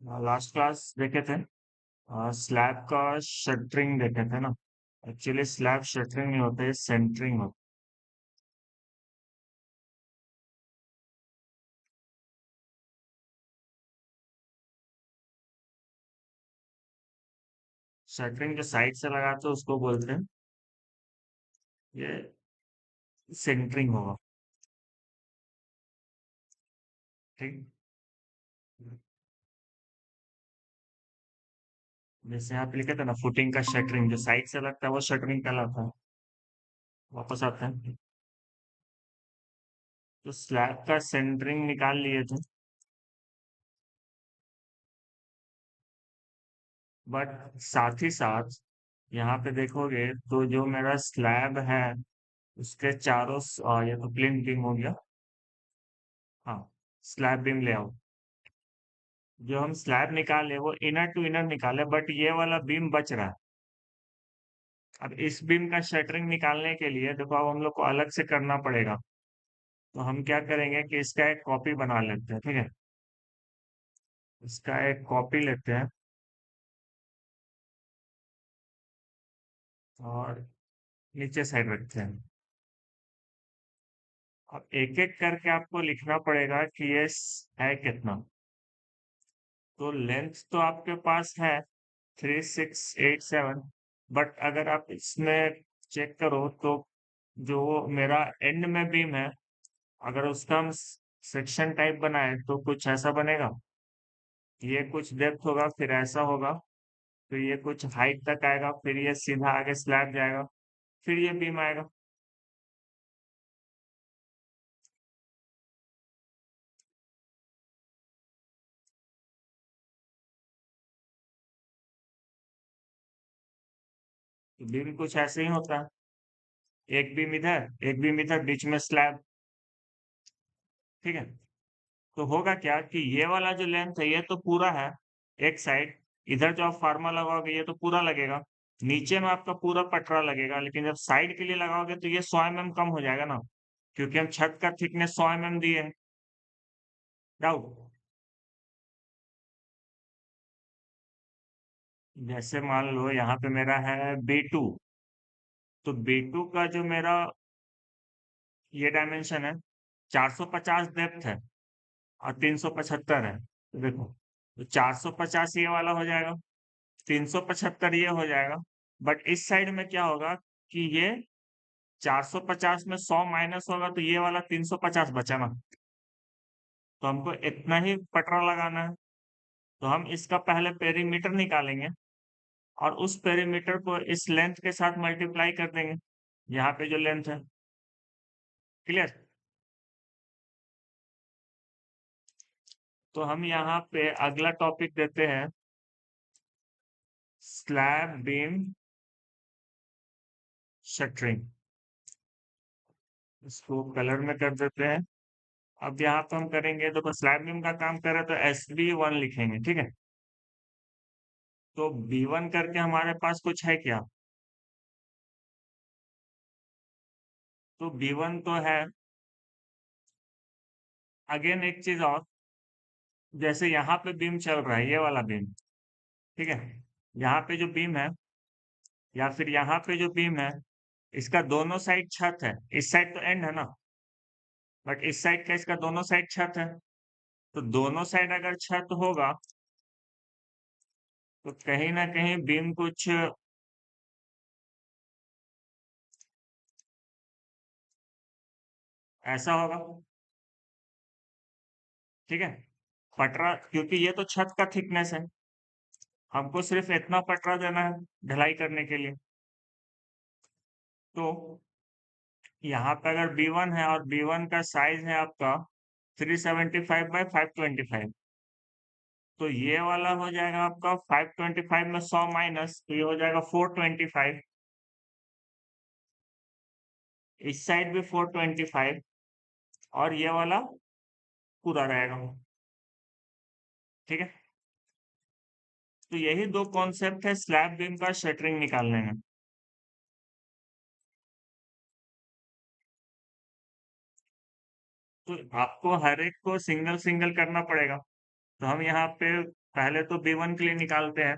Last class देखे थे। Slab का शटरिंग देखे थे ना। एक्चुअली स्लैब शटरिंग नहीं होता है, सेंटरिंग होता है। शटरिंग जो साइड से लगाते हैं उसको बोलते हैं। ये सेंटरिंग होगा। ठीक। जैसे यहाँ पे लिखे थे ना, फुटिंग का शटरिंग जो साइड से लगता है वो शटरिंग कहलाता है। वापस आते हैं। तो स्लैब का सेंटरिंग निकाल लिए थे, बट साथ ही साथ यहाँ पे देखोगे तो जो मेरा स्लैब है उसके चारों ये तो प्लिंथ बीम हो गया। हाँ, स्लैब बीम ले आओ। जो हम स्लैब निकाले वो इनर टू इनर निकाले, बट ये वाला बीम बच रहा है। अब इस बीम का शटरिंग निकालने के लिए देखो, अब हम लोग को अलग से करना पड़ेगा। तो हम क्या करेंगे कि इसका एक कॉपी बना लेते हैं, ठीक है। इसका एक कॉपी लेते हैं और नीचे साइड रखते हैं। अब एक एक करके आपको लिखना पड़ेगा कि ये है कितना। तो लेंथ तो आपके पास है 3687, बट अगर आप इसमें चेक करो तो जो मेरा एंड में बीम है, अगर उसका हम सेक्शन टाइप बनाए तो कुछ ऐसा बनेगा। ये कुछ डेप्थ होगा, फिर ऐसा होगा, फिर ये कुछ हाइट तक आएगा, फिर ये सीधा आगे स्लैब जाएगा, फिर ये बीम आएगा। तो बीम कुछ ऐसे ही होता है। एक बीम इधर, एक बीम इधर, बीच में स्लैब। ठीक है। तो होगा क्या कि ये वाला जो लेंथ है ये तो पूरा है एक साइड। इधर जो आप फार्मा लगाओगे ये तो पूरा लगेगा। नीचे में आपका पूरा पटरा लगेगा, लेकिन जब साइड के लिए लगाओगे तो ये 100 mm कम हो जाएगा ना, क्योंकि हम छत का थिकनेस 100 mm दिए हैं। डाउट? जैसे मान लो यहाँ पे मेरा है B2, तो B2 का जो मेरा ये डायमेंशन है 450 डेप्थ है और 375 है। तो देखो, तो 450 ये वाला हो जाएगा, 375 ये हो जाएगा। बट इस साइड में क्या होगा कि ये 450 में 100 माइनस होगा तो ये वाला 350 बचा ना। तो हमको इतना ही पटरा लगाना है। तो हम इसका पहले पेरीमीटर निकालेंगे और उस पेरीमीटर को इस लेंथ के साथ मल्टीप्लाई कर देंगे, यहाँ पे जो लेंथ है। क्लियर? तो हम यहाँ पे अगला टॉपिक देते हैं, स्लैब बीम शटरिंग। इसको कलर में कर देते हैं। अब यहाँ पे हम करेंगे, देखो स्लैब बीम का काम कर रहे हैं तो SB1 लिखेंगे, ठीक है। तो B1 करके हमारे पास कुछ है क्या? तो B1 तो है। अगेन एक चीज और, जैसे यहाँ पे बीम चल रहा है, ये वाला बीम, ठीक है। यहाँ पे जो बीम है या फिर यहाँ पे जो बीम है, इसका दोनों साइड छत है। इस साइड तो एंड है ना, बट इस साइड का, इसका दोनों साइड छत है। तो दोनों साइड अगर छत होगा तो कहीं ना कहीं बीम कुछ ऐसा होगा। ठीक है। पटरा, क्योंकि ये तो छत का थिकनेस है, हमको सिर्फ इतना पटरा देना है ढलाई करने के लिए। तो यहाँ पे अगर B1 है और B1 का साइज है आपका 375 बाय 525, तो ये वाला हो जाएगा आपका 525 में 100 माइनस, तो ये हो जाएगा 425। इस साइड भी 425 और ये वाला पूरा रहेगा। ठीक है। तो यही दो कॉन्सेप्ट है स्लैब बीम का शटरिंग निकालने में। तो आपको हर एक को सिंगल सिंगल करना पड़ेगा। तो हम यहाँ पे पहले तो B1 के लिए निकालते हैं,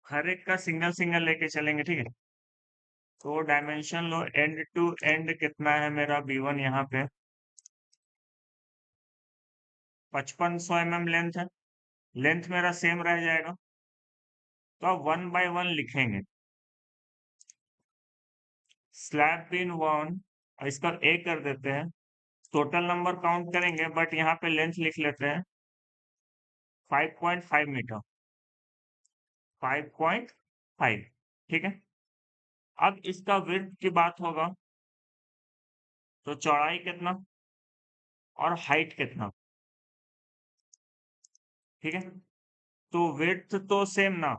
हर एक का सिंगल सिंगल लेके चलेंगे, ठीक है। तो डायमेंशन लो, एंड टू एंड कितना है मेरा B1 यहाँ पे 5500 mm लेंथ है, लेंथ मेरा सेम रह जाएगा। तो अब 1 by 1 लिखेंगे, स्लैब बीन 1, इसका A कर देते हैं, टोटल नंबर काउंट करेंगे बट यहाँ पे लेंथ लिख लेते हैं 5.5 मीटर, 5.5, ठीक है। अब इसका विड्थ की बात होगा तो चौड़ाई कितना और हाइट कितना, ठीक है। तो विड्थ तो सेम ना,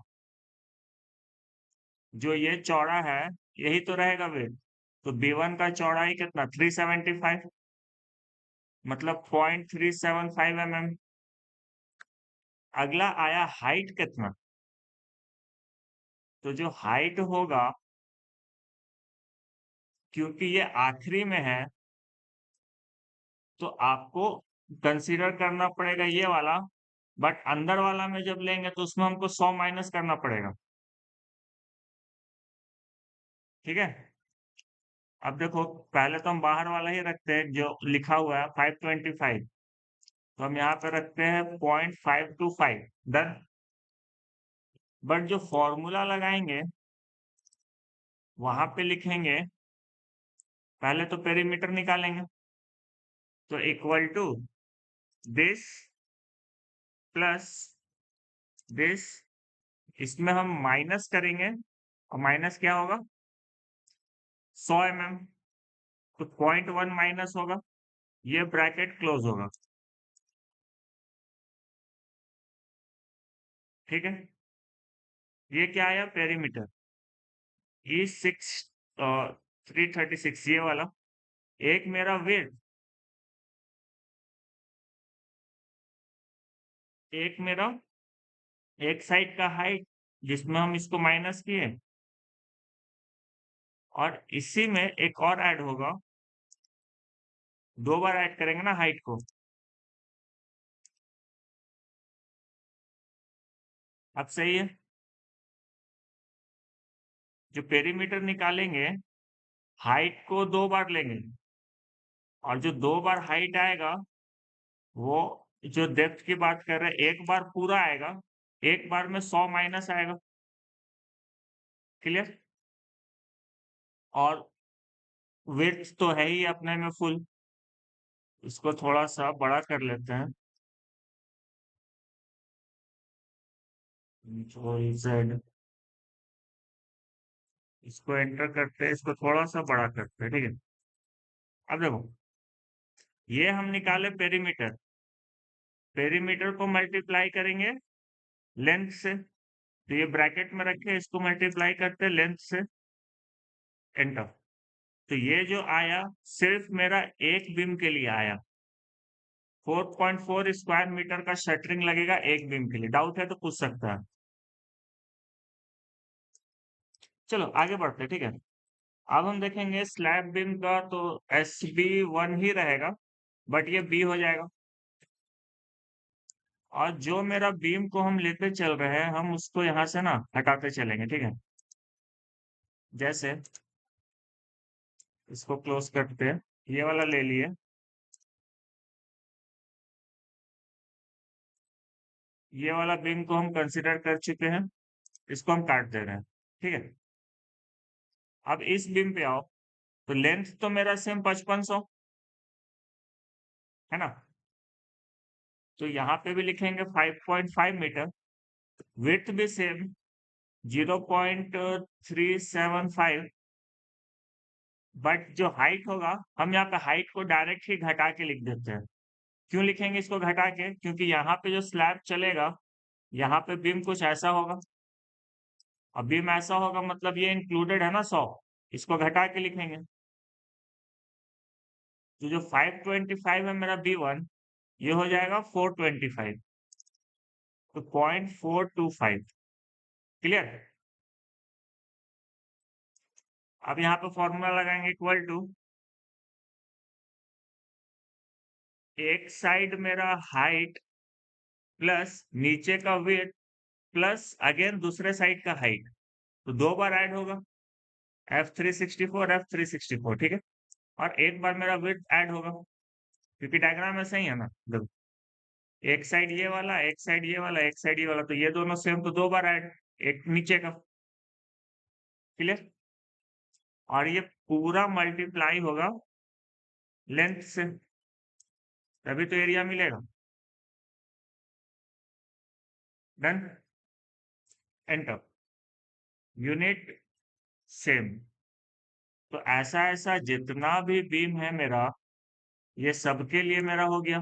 जो ये चौड़ा है यही तो रहेगा विड्थ। तो B1 का चौड़ाई कितना 375, मतलब 0.375 mm। अगला आया हाइट कितना, तो जो हाइट होगा, क्योंकि ये आखिरी में है तो आपको कंसीडर करना पड़ेगा ये वाला, बट अंदर वाला में जब लेंगे तो उसमें हमको 100 माइनस करना पड़ेगा, ठीक है। अब देखो पहले तो हम बाहर वाला ही रखते हैं जो लिखा हुआ है 525, तो हम यहाँ पे रखते हैं 0.525, डन। बट जो फॉर्मूला लगाएंगे वहां पे लिखेंगे, पहले तो पेरीमीटर निकालेंगे, तो equal to this plus this, इसमें हम माइनस करेंगे और माइनस क्या होगा 100 mm, तो 0.1 माइनस होगा, ये ब्रैकेट क्लोज होगा, ठीक है। ये क्या आया पेरीमीटर ई 336, ये वाला। एक मेरा विड्थ, एक मेरा एक साइड का हाइट जिसमें हम इसको माइनस किए, और इसी में एक और ऐड होगा, दो बार ऐड करेंगे ना हाइट को। अब सही है, जो पेरीमीटर निकालेंगे हाइट को दो बार लेंगे, और जो दो बार हाइट आएगा वो जो डेप्थ की बात कर रहे हैं एक बार पूरा आएगा, एक बार में 100 माइनस आएगा, क्लियर। और विड्थ तो है ही अपने में फुल, इसको थोड़ा सा बड़ा कर लेते हैं, Z, इसको एंटर करते हैं, इसको थोड़ा सा बड़ा करते हैं, ठीक है। अब देखो ये हम निकाले पेरीमीटर, पेरीमीटर को मल्टीप्लाई करेंगे लेंथ से, तो ये ब्रैकेट में रखे इसको मल्टीप्लाई करते हैं लेंथ से, एंटर। तो ये जो आया सिर्फ मेरा एक बीम के लिए आया, 4.4 स्क्वायर मीटर का शटरिंग लगेगा एक बीम के लिए। डाउट है तो पूछ सकता है। चलो आगे बढ़ते हैं, ठीक है। अब हम देखेंगे स्लैब बीम का, तो SB1 ही रहेगा, बट ये B हो जाएगा। और जो मेरा बीम को हम लेते चल रहे हैं हम उसको यहाँ से ना हटाते चलेंगे, ठीक है। जैसे इसको क्लोज करते हैं, ये वाला ले लिए, ये वाला बीम को हम कंसिडर कर चुके हैं, इसको हम काट दे रहे हैं, ठीक है। अब इस बीम पे आओ, तो लेंथ तो मेरा सेम 5500 है ना, तो यहाँ पे भी लिखेंगे 5.5 मीटर, विड्थ भी सेम 0.375, बट जो हाइट होगा हम यहाँ पे हाइट को डायरेक्ट ही घटा के लिख देते हैं। क्यों लिखेंगे इसको घटा के, क्योंकि यहाँ पे जो स्लैब चलेगा यहाँ पे बीम कुछ ऐसा होगा, और बीम ऐसा होगा मतलब ये इंक्लूडेड है ना 100, इसको घटा के लिखेंगे। तो जो 525 है मेरा B1, ये हो जाएगा 425, तो 0.425, क्लियर। अब यहाँ पे फॉर्मूला लगाएंगे इक्वल टू एक साइड मेरा हाइट प्लस नीचे का विड्थ प्लस अगेन दूसरे साइड का हाइट, तो 2 बार ऐड होगा, F364 F364, ठीक है? और एक बार मेरा विड्थ ऐड होगा, क्योंकि डायग्राम ऐसा ही है ना, देखो, एक साइड ये वाला, एक साइड ये वाला, एक साइड ये वाला, तो ये दोनों सेम, तो 2 बार ऐड, एक नीचे का, क्लियर? और ये पूरा मल्टीप्लाई होगा लेंथ से, तभी तो एरिया मिलेगा। Done, enter, unit same. तो ऐसा जितना भी बीम है मेरा, ये सबके लिए मेरा हो गया,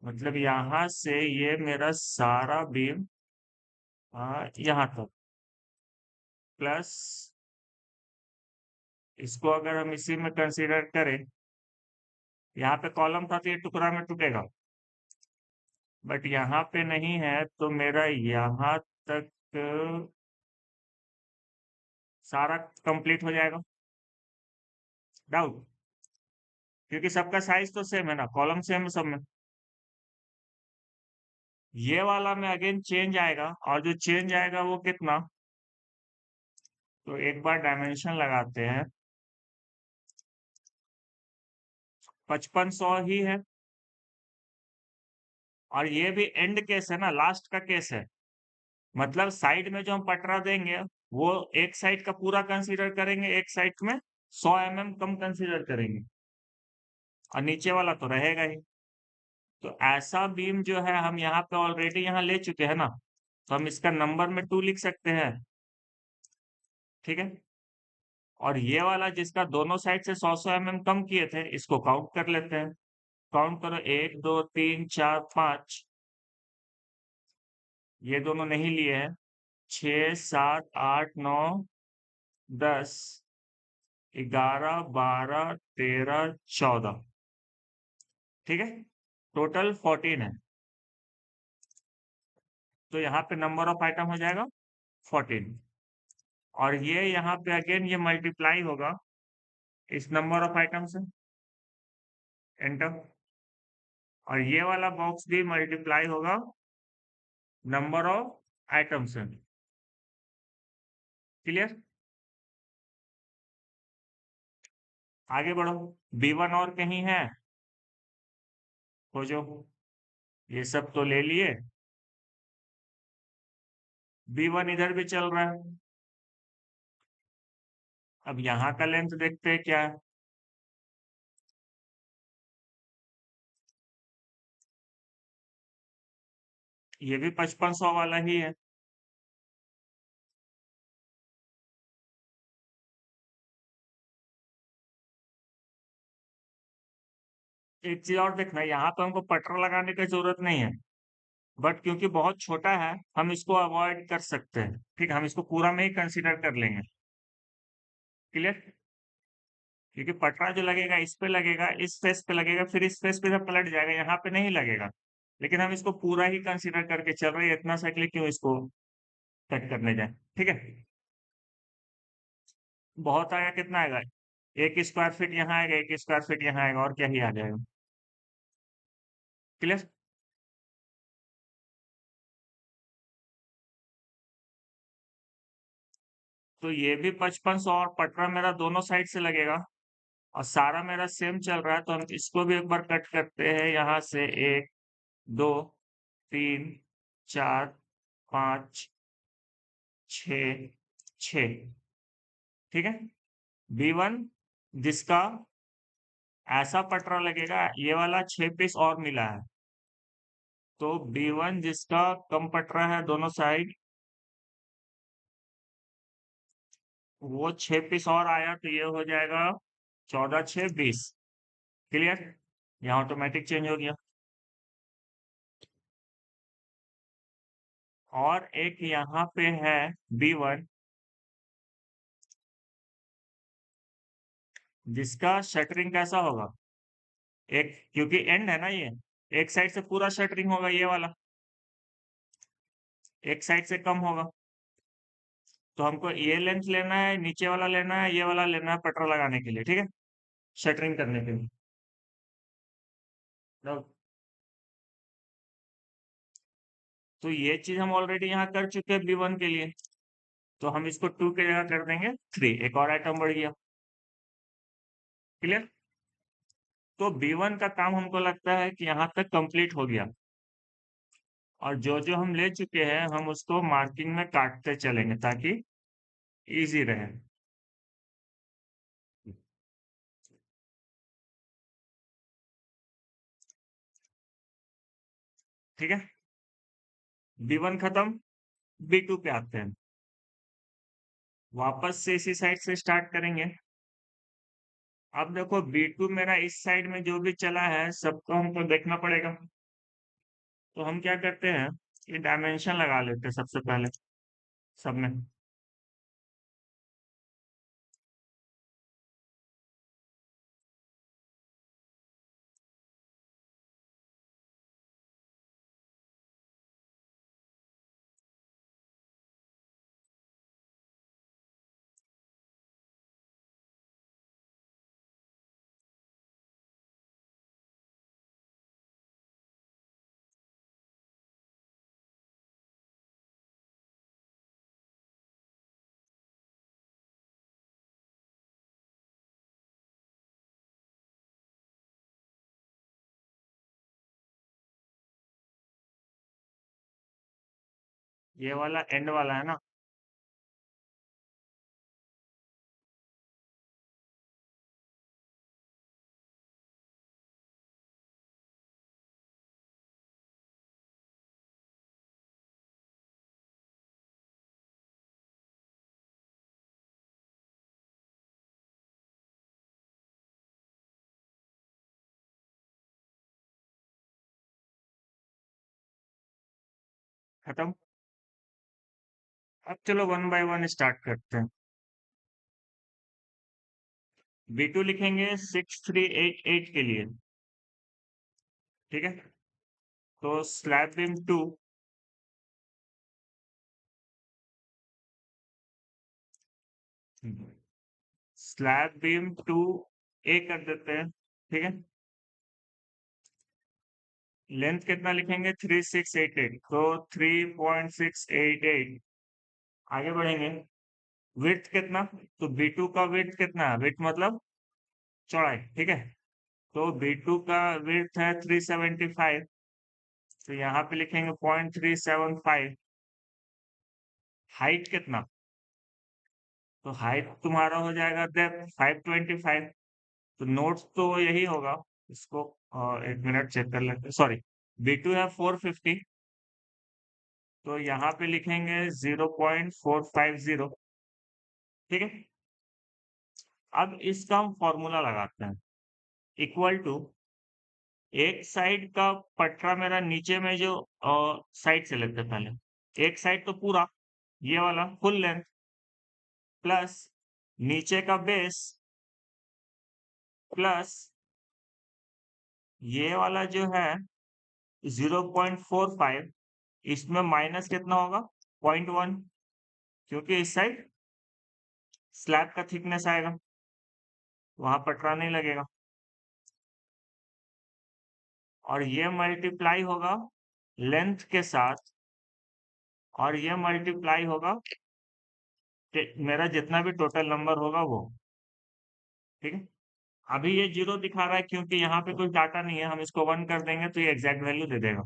मतलब यहां से ये मेरा सारा बीम यहाँ तक, प्लस इसको अगर हम इसी में कंसीडर करें, यहाँ पे कॉलम था तो ये टुकड़ा में टूटेगा, बट यहाँ पे नहीं है, तो मेरा यहाँ तक सारा कंप्लीट हो जाएगा। डाउट? क्योंकि सबका साइज तो सेम है ना, कॉलम सेम है सब में। ये वाला में अगेन चेंज आएगा, और जो चेंज आएगा वो कितना, तो एक बार डायमेंशन लगाते हैं, 5500 ही है, और ये भी एंड केस है ना, लास्ट का केस है, मतलब साइड में जो हम पटरा देंगे वो एक साइड का पूरा कंसीडर करेंगे, एक साइड में 100 mm कम कंसीडर करेंगे, और नीचे वाला तो रहेगा ही। तो ऐसा बीम जो है हम यहाँ पे ऑलरेडी यहाँ ले चुके हैं ना, तो हम इसका नंबर में 2 लिख सकते हैं, ठीक है? और ये वाला जिसका दोनों साइड से 100 mm कम किए थे, इसको काउंट कर लेते हैं। काउंट करो, 1 2 3 4 5, ये दोनों नहीं लिए हैं, 6 7 8 9 10 11 12 13 14, ठीक है? टोटल 14 है, तो यहाँ पे नंबर ऑफ आइटम हो जाएगा 14, और ये यहाँ पे अगेन ये मल्टीप्लाई होगा इस नंबर ऑफ आइटम से, एंटर, और ये वाला बॉक्स भी मल्टीप्लाई होगा नंबर ऑफ आइटम से, क्लियर? आगे बढ़ो, B1 और कहीं है, खोजो, ये सब तो ले लिए, B1 इधर भी चल रहा है, अब यहाँ का लेंथ देखते हैं क्या है, ये भी 5500 वाला ही है। एक चीज और देखना, यहाँ पे हमको पटर लगाने की जरूरत नहीं है, बट क्योंकि बहुत छोटा है हम इसको अवॉइड कर सकते हैं, ठीक है? हम इसको पूरा में ही कंसीडर कर लेंगे, क्लियर? क्योंकि पटरा जो लगेगा इस पे लगेगा, इस फेस पे लगेगा, फिर इस फेस पे जब पलट जाएगा, यहाँ पे नहीं लगेगा, लेकिन हम इसको पूरा ही कंसीडर करके चल रहे हैं, इतना सा के लिए क्यों इसको कट करने जाए, ठीक है? बहुत आएगा, कितना आएगा, 1 स्क्वायर फीट यहाँ आएगा, 1 स्क्वायर फीट यहाँ आएगा, और क्या ही आ जाएगा, क्लियर? तो ये भी 5500, और पटरा मेरा दोनों साइड से लगेगा, और सारा मेरा सेम चल रहा है, तो हम इसको भी एक बार कट करते हैं, यहाँ से 1 2 3 4 5 6 6, ठीक है? B1 जिसका ऐसा पटरा लगेगा, ये वाला 6 पीस और मिला है, तो B1 जिसका कम पटरा है दोनों साइड, वो 6 पीस और आया, तो ये हो जाएगा 14 6 20, क्लियर? यहाँ ऑटोमेटिक चेंज हो गया। और एक यहाँ पे है B1 जिसका शटरिंग कैसा होगा, एक, क्योंकि एंड है ना ये, एक साइड से पूरा शटरिंग होगा, ये वाला एक साइड से कम होगा, तो हमको ये लेंथ लेना है, नीचे वाला लेना है, ये वाला लेना है पटरा लगाने के लिए, ठीक है? शटरिंग करने के लिए। तो ये चीज हम ऑलरेडी यहाँ कर चुके हैं B1 के लिए, तो हम इसको 2 की जगह कर देंगे 3, एक और आइटम बढ़ गया। क्लियर? तो B1 का काम हमको लगता है कि यहाँ तक कंप्लीट हो गया, और जो जो हम ले चुके हैं हम उसको मार्किंग में काटते चलेंगे ताकि इजी रहे। ठीक है, B1 खत्म, B2 पे आते हैं। वापस से इसी साइड से स्टार्ट करेंगे। अब देखो B2 मेरा इस साइड में जो भी चला है सबको हमको देखना पड़ेगा, तो हम क्या करते हैं, ये डायमेंशन लगा लेते हैं सबसे पहले सब में। ये वाला एंड वाला है ना, खत्म। अब चलो वन बाय वन स्टार्ट करते हैं। B2 लिखेंगे 6388 के लिए, ठीक है। तो slab beam 2, slab beam 2 A कर देते हैं, ठीक है। लेंथ कितना लिखेंगे, 3688, तो 3.688। आगे बढ़ेंगे, विड्थ कितना, तो B2 का विड्थ कितना है, विड्थ मतलब चौड़ाई, ठीक है। तो B2 का विड्थ है 375, तो यहाँ पे लिखेंगे 0.375। हाइट कितना, तो हाइट तुम्हारा हो जाएगा डेप्थ 525। तो नोट्स तो यही होगा, इसको एक मिनट चेक कर लेते हैं। सॉरी, B2 है 450, तो यहाँ पे लिखेंगे 0.450, ठीक है। अब इसका हम फॉर्मूला लगाते हैं, इक्वल टू एक साइड का पटरा मेरा नीचे में जो साइड से लेते हैं पहले, एक साइड तो पूरा ये वाला फुल लेंथ प्लस नीचे का बेस प्लस ये वाला जो है 0.45, इसमें माइनस कितना होगा, 0.1, क्योंकि इस साइड स्लैब का थिकनेस आएगा, वहां पटरा नहीं लगेगा। और ये मल्टीप्लाई होगा लेंथ के साथ, और ये मल्टीप्लाई होगा मेरा जितना भी टोटल नंबर होगा वो, ठीक है। अभी ये 0 दिखा रहा है क्योंकि यहाँ पे कोई डाटा नहीं है, हम इसको 1 कर देंगे तो ये एग्जैक्ट वैल्यू दे देगा।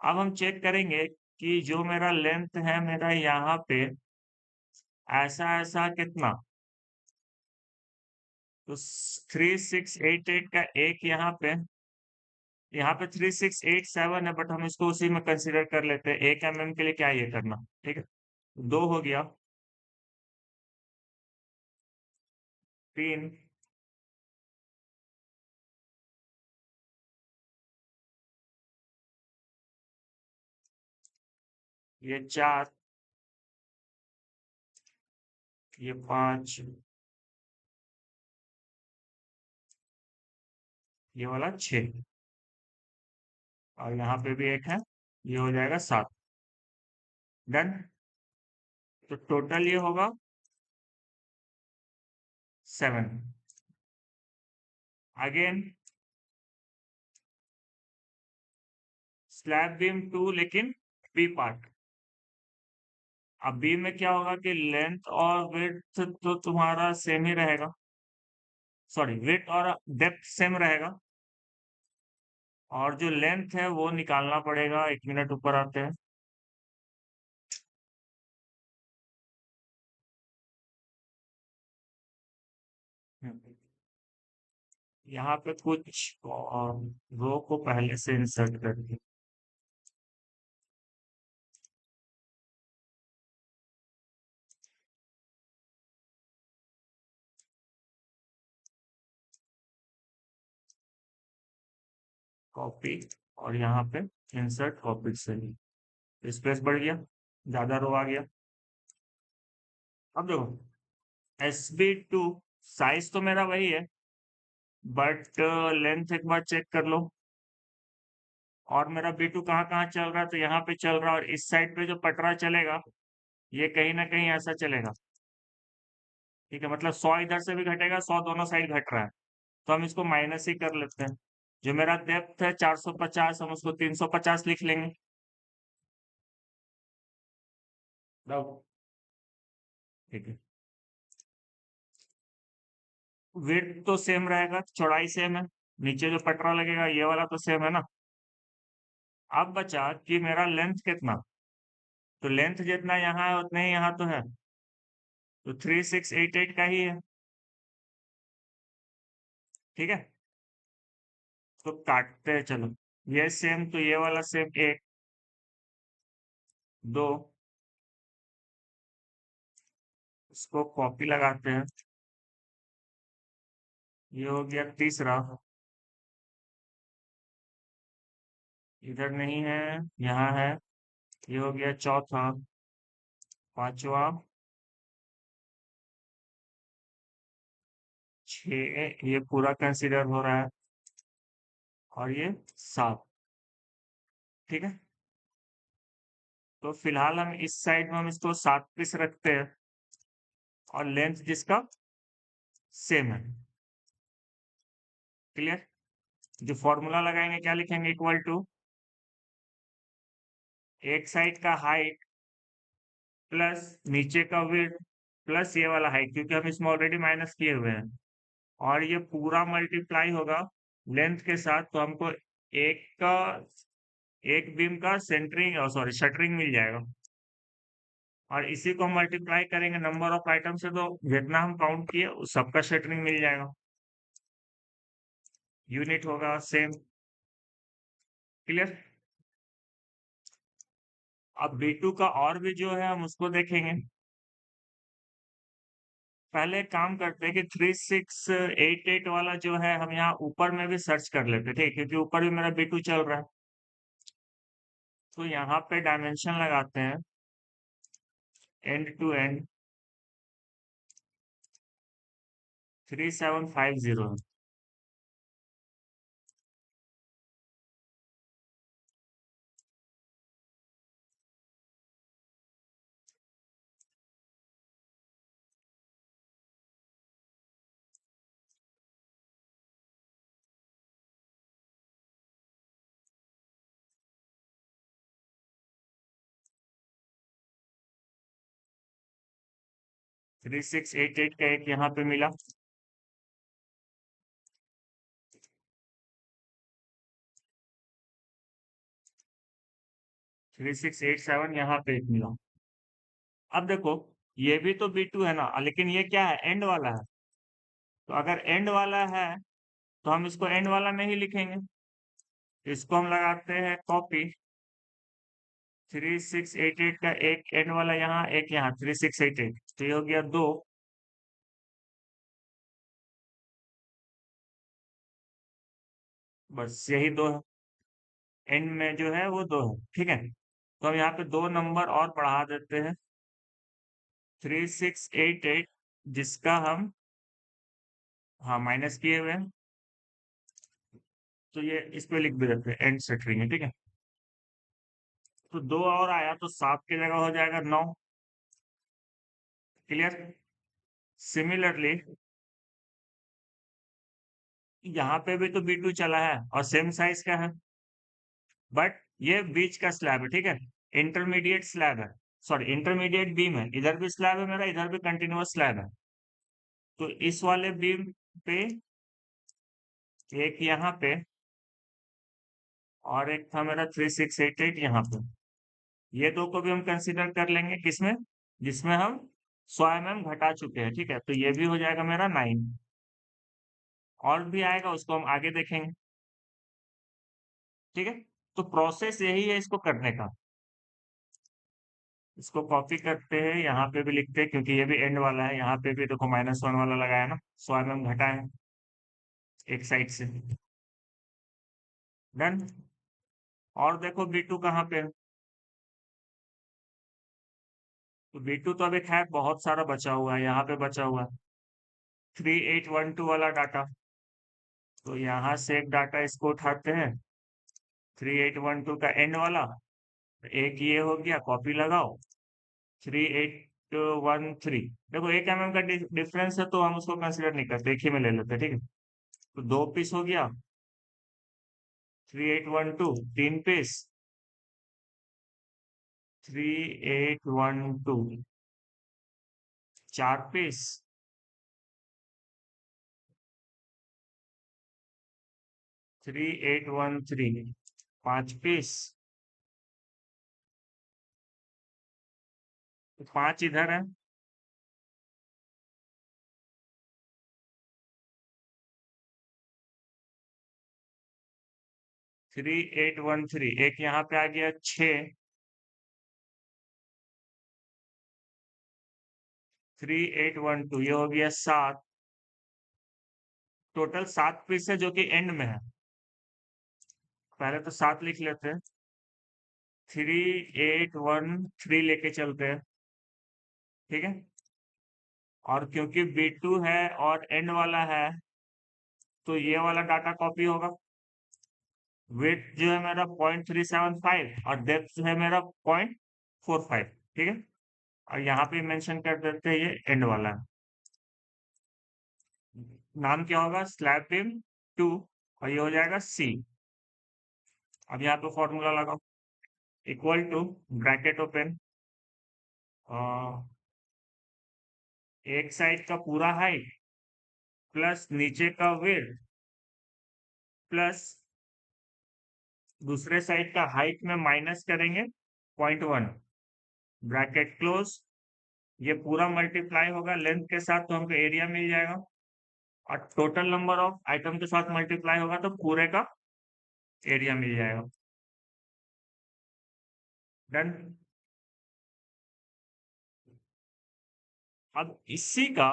अब हम चेक करेंगे कि जो मेरा लेंथ है मेरा यहाँ पे ऐसा ऐसा कितना, तो 3688 का एक यहाँ पे 3687 है, बट हम इसको उसी में कंसीडर कर लेते हैं, 1 mm के लिए क्या ये करना, ठीक है। 2 हो गया, 3, ये 4, ये 5, ये वाला 6, और यहाँ पे भी एक है, ये हो जाएगा 7। डन। तो टोटल ये होगा 7। अगेन स्लैब बीम 2 लेकिन बी पार्ट। अब बी में क्या होगा कि लेंथ और विड्थ तो तुम्हारा सेम ही रहेगा, सॉरी विड्थ और डेप्थ सेम रहेगा, और जो लेंथ है वो निकालना पड़ेगा। 1 मिनट ऊपर आते हैं। यहाँ पे कुछ रो को पहले से इंसर्ट कर दिया। कॉपी, और यहाँ पे इंसर्ट कॉपी से स्पेस बढ़ गया, ज्यादा रो आ गया। अब देखो SB2 साइज तो मेरा वही है, बट लेंथ एक बार चेक कर लो। और मेरा B2 कहाँ कहाँ चल रहा है, तो यहाँ पे चल रहा है, और इस साइड पे जो पटरा चलेगा ये कहीं ना कहीं ऐसा चलेगा। ठीक है, मतलब 100 इधर से भी घटेगा, 100 दोनों साइड घट रहा है, तो हम इसको माइनस ही कर लेते हैं। जो मेरा डेप्थ है 450, हम उसको 350 लिख लेंगे। ठीक है, विड्थ तो सेम रहेगा, चौड़ाई सेम है, नीचे जो पटरा लगेगा ये वाला तो सेम है ना। अब बचा कि मेरा लेंथ कितना, तो लेंथ जितना यहाँ है उतना ही यहाँ तो है, तो 3688 का ही है। ठीक है, तो काटते हैं चलो, ये सेम तो ये वाला सेम, 1 2, इसको कॉपी लगाते हैं, ये हो गया तीसरा, इधर नहीं है, यहाँ है, ये हो गया चौथा, पांचवा, 6 ये पूरा कंसीडर हो रहा है, और ये 7। ठीक है, तो फिलहाल हम इस साइड में हम इसको 7 पीस रखते हैं, और लेंथ जिसका सेम है। क्लियर, जो फॉर्मूला लगाएंगे क्या लिखेंगे, इक्वल टू एक साइड का हाइट प्लस नीचे का विड्थ प्लस ये वाला हाइट, क्योंकि हम इसमें ऑलरेडी माइनस किए हुए हैं, और ये पूरा मल्टीप्लाई होगा लेंथ के साथ, तो हमको एक का एक बीम का सेंटरिंग, सॉरी शटरिंग मिल जाएगा, और इसी को हम मल्टीप्लाई करेंगे नंबर ऑफ आइटम से, तो जितना हम काउंट किए उस सबका शटरिंग मिल जाएगा, यूनिट होगा सेम। क्लियर, अब B2 का और भी जो है हम उसको देखेंगे। पहले एक काम करते हैं कि 3688 वाला जो है हम यहाँ ऊपर में भी सर्च कर लेते, ठीक, क्योंकि ऊपर भी मेरा B2 चल रहा है। तो यहाँ पे डायमेंशन लगाते हैं, एंड टू एंड 3750 है। 3688 का एक यहाँ पे मिला, 3687 यहाँ पे एक मिला। अब देखो ये भी तो B2 है ना, लेकिन ये क्या है, एंड वाला है, तो अगर एंड वाला है तो हम इसको एंड वाला में ही लिखेंगे, इसको हम लगाते हैं कॉपी, 3688 का एक एंड वाला यहाँ, एक यहाँ, 3688, तो ये हो गया 2, बस यही 2 है, एंड में जो है वो 2 है। ठीक है, तो हम यहाँ पे 2 नंबर और बढ़ा देते हैं, 3688 जिसका हम हाँ माइनस किए हुए हैं, तो ये इस पे लिख भी देते हैं एंड सेटरिंग है। ठीक है, तो 2 और आया तो 7 की जगह हो जाएगा 9। क्लियर, सिमिलरली यहाँ पे भी तो B2 चला है और सेम साइज का है, बट ये बीच का स्लैब है, ठीक है। इंटरमीडिएट स्लैब है, सॉरी इंटरमीडिएट बीम है, इधर भी स्लैब है मेरा, इधर भी कंटिन्यूअस स्लैब है। तो इस वाले बीम पे एक यहाँ पे और एक था मेरा 3688 यहाँ पे, ये दो को भी हम कंसिडर कर लेंगे किसमें, जिसमें हम 100 mm घटा चुके हैं, ठीक है। तो ये भी हो जाएगा मेरा 9, और भी आएगा उसको हम आगे देखेंगे, ठीक है। तो प्रोसेस यही है इसको करने का। इसको कॉपी करते हैं, यहाँ पे भी लिखते हैं, क्योंकि ये भी एंड वाला है, यहाँ पे भी देखो -1 वाला लगाया ना, 100 mm घटा है एक साइड से। डन। और देखो B2 कहाँ पे है, तो B2 तो अभी खैर बहुत सारा बचा हुआ है, यहाँ पे बचा हुआ है 3812 वाला डाटा। तो यहाँ से एक डाटा इसको उठाते हैं, 3812 का एंड वाला, एक ये हो गया, कॉपी लगाओ। 3813, देखो 1 mm का डिफरेंस है, तो हम उसको कंसिडर नहीं करते, एक ही में ले लेते हैं, ठीक है। तो 2 पीस हो गया, 3812 3 पीस, 3812 4 पीस, 3813 5 पीस, तो 5 इधर है, थ्री एट वन थ्री एक यहाँ पे आ गया 6, 3812 ये हो गया 7, टोटल 7 पीस है जो कि एंड में है। पहले तो 7 लिख लेते हैं, 3813 लेके चलते हैं, ठीक है। और क्योंकि B2 है और एंड वाला है, तो ये वाला डाटा कॉपी होगा। वेट जो है मेरा 0.375 और डेप्थ जो है मेरा 0.45, ठीक है। और यहाँ पे मेंशन कर देते हैं ये एंड वाला है। नाम क्या होगा, स्लैब बीम 2, और ये हो जाएगा C। अब यहाँ पे फॉर्मूला लगाओ, इक्वल टू ब्रैकेट ओपन, एक साइड का पूरा हाइट प्लस नीचे का विड्थ प्लस दूसरे साइड का हाइट में माइनस करेंगे 0.1, ब्रैकेट क्लोज। ये पूरा मल्टीप्लाई होगा लेंथ के साथ, तो हमको एरिया मिल जाएगा, और टोटल नंबर ऑफ आइटम के साथ मल्टीप्लाई होगा तो पूरे का एरिया मिल जाएगा। डन। अब इसी का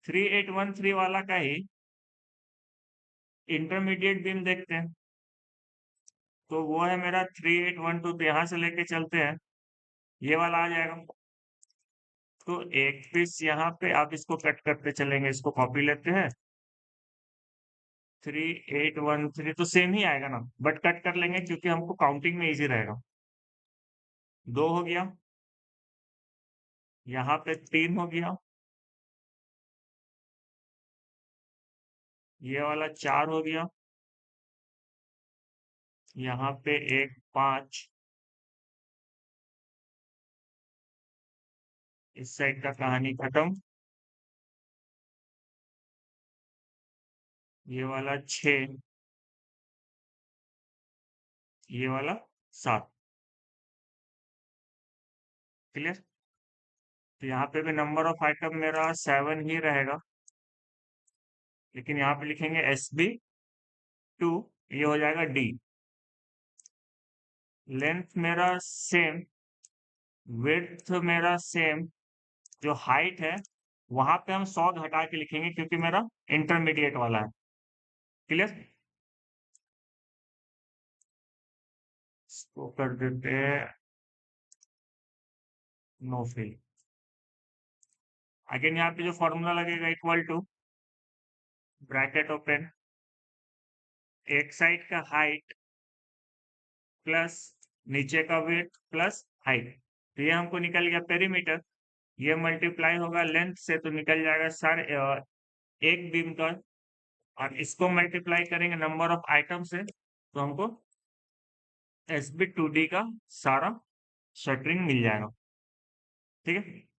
3813 वाला का ही इंटरमीडिएट बीम देखते हैं, तो वो है मेरा 3812, तो यहाँ से लेके चलते हैं, ये वाला आ जाएगा। तो एक पीस यहाँ पे आप इसको कट करते चलेंगे, इसको कॉपी लेते हैं, 3813 तो सेम ही आएगा ना, बट कट कर लेंगे क्योंकि हमको काउंटिंग में इजी रहेगा। 2 हो गया, यहाँ पे 3 हो गया, ये वाला 4 हो गया, यहाँ पे एक 5, इस साइड का कहानी खत्म, ये वाला 6, ये वाला 7। क्लियर। तो यहाँ पे भी नंबर ऑफ आइटम मेरा 7 ही रहेगा, लेकिन यहाँ पे लिखेंगे SB2, ये हो जाएगा D। लेंथ मेरा सेम, विड्थ मेरा सेम, जो हाइट है वहां पे हम 100 घटा के लिखेंगे क्योंकि मेरा इंटरमीडिएट वाला है। क्लियर। इसको कर देते हैं नो फिल। अगेन यहाँ पे जो फॉर्मूला लगेगा, इक्वल टू ब्रैकेट ओपन, एक साइड का हाइट प्लस नीचे का वेट प्लस हाइट, तो ये हमको निकल गया पेरीमीटर। ये मल्टीप्लाई होगा लेंथ से, तो निकल जाएगा सर एक बीम का, और इसको मल्टीप्लाई करेंगे नंबर ऑफ आइटम से, तो हमको SB2D का सारा शटरिंग मिल जाएगा। ठीक है।